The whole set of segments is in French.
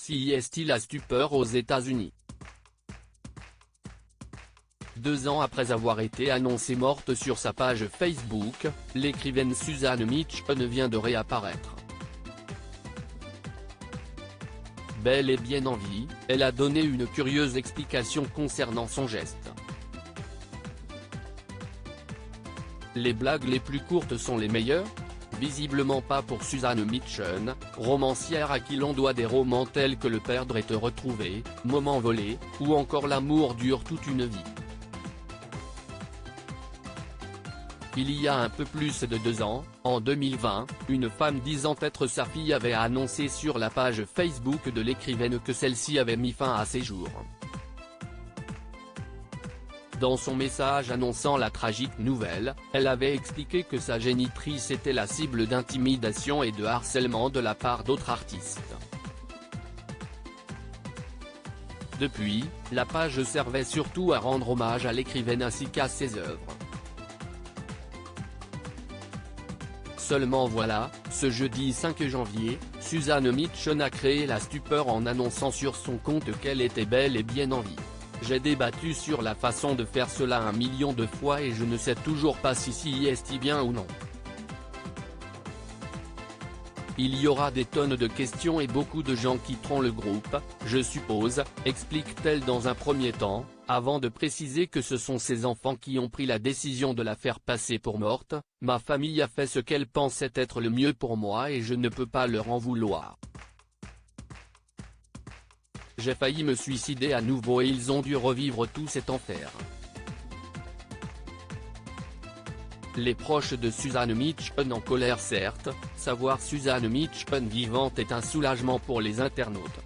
CIST la stupeur aux États-Unis. 2 ans après avoir été annoncée morte sur sa page Facebook, l'écrivaine Suzanne Mitchell vient de réapparaître. Belle et bien en vie, elle a donné une curieuse explication concernant son geste. Les blagues les plus courtes sont les meilleures ? Visiblement pas pour Suzanne Mitchell, romancière à qui l'on doit des romans tels que Le perdre et te retrouver, Moment volé, ou encore L'amour dure toute une vie. Il y a un peu plus de 2 ans, en 2020, une femme disant être sa fille avait annoncé sur la page Facebook de l'écrivaine que celle-ci avait mis fin à ses jours. Dans son message annonçant la tragique nouvelle, elle avait expliqué que sa génitrice était la cible d'intimidation et de harcèlement de la part d'autres artistes. Depuis, la page servait surtout à rendre hommage à l'écrivaine ainsi qu'à ses œuvres. Seulement voilà, ce jeudi 5 janvier, Suzanne Mitchell a créé la stupeur en annonçant sur son compte qu'elle était belle et bien en vie. J'ai débattu sur la façon de faire cela 1 million de fois et je ne sais toujours pas si CIST bien ou non. Il y aura des tonnes de questions et beaucoup de gens quitteront le groupe, je suppose, explique-t-elle dans un premier temps, avant de préciser que ce sont ses enfants qui ont pris la décision de la faire passer pour morte. Ma famille a fait ce qu'elle pensait être le mieux pour moi et je ne peux pas leur en vouloir. J'ai failli me suicider à nouveau et ils ont dû revivre tout cet enfer. Les proches de Suzanne Mitchell en colère certes, savoir Suzanne Mitchell vivante est un soulagement pour les internautes.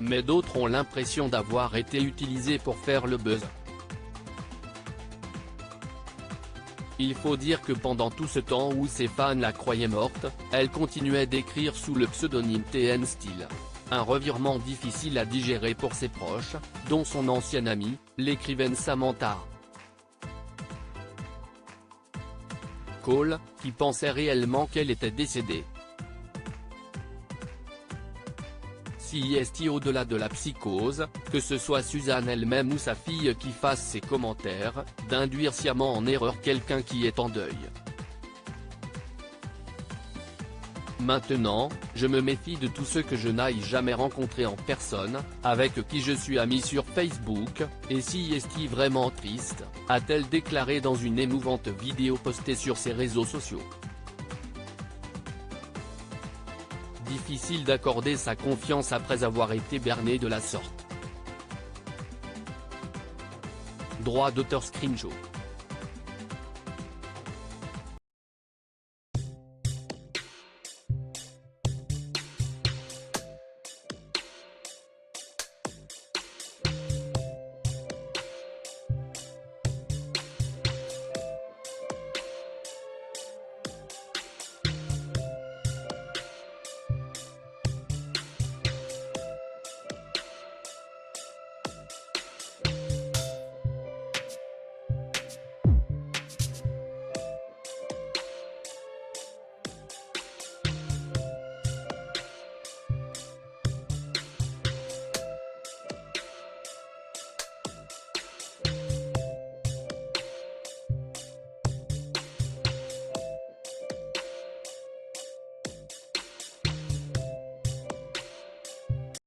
Mais d'autres ont l'impression d'avoir été utilisés pour faire le buzz. Il faut dire que pendant tout ce temps où ses fans la croyaient morte, elle continuait d'écrire sous le pseudonyme TN Style. Un revirement difficile à digérer pour ses proches, dont son ancienne amie, l'écrivaine Samantha Cole, qui pensait réellement qu'elle était décédée. CIST au-delà de la psychose, que ce soit Suzanne elle-même ou sa fille qui fasse ses commentaires, d'induire sciemment en erreur quelqu'un qui est en deuil. Maintenant, je me méfie de tous ceux que je n'aille jamais rencontrer en personne, avec qui je suis ami sur Facebook, et CIST vraiment triste, a-t-elle déclaré dans une émouvante vidéo postée sur ses réseaux sociaux. Difficile d'accorder sa confiance après avoir été berné de la sorte. Droit d'auteur screenshot.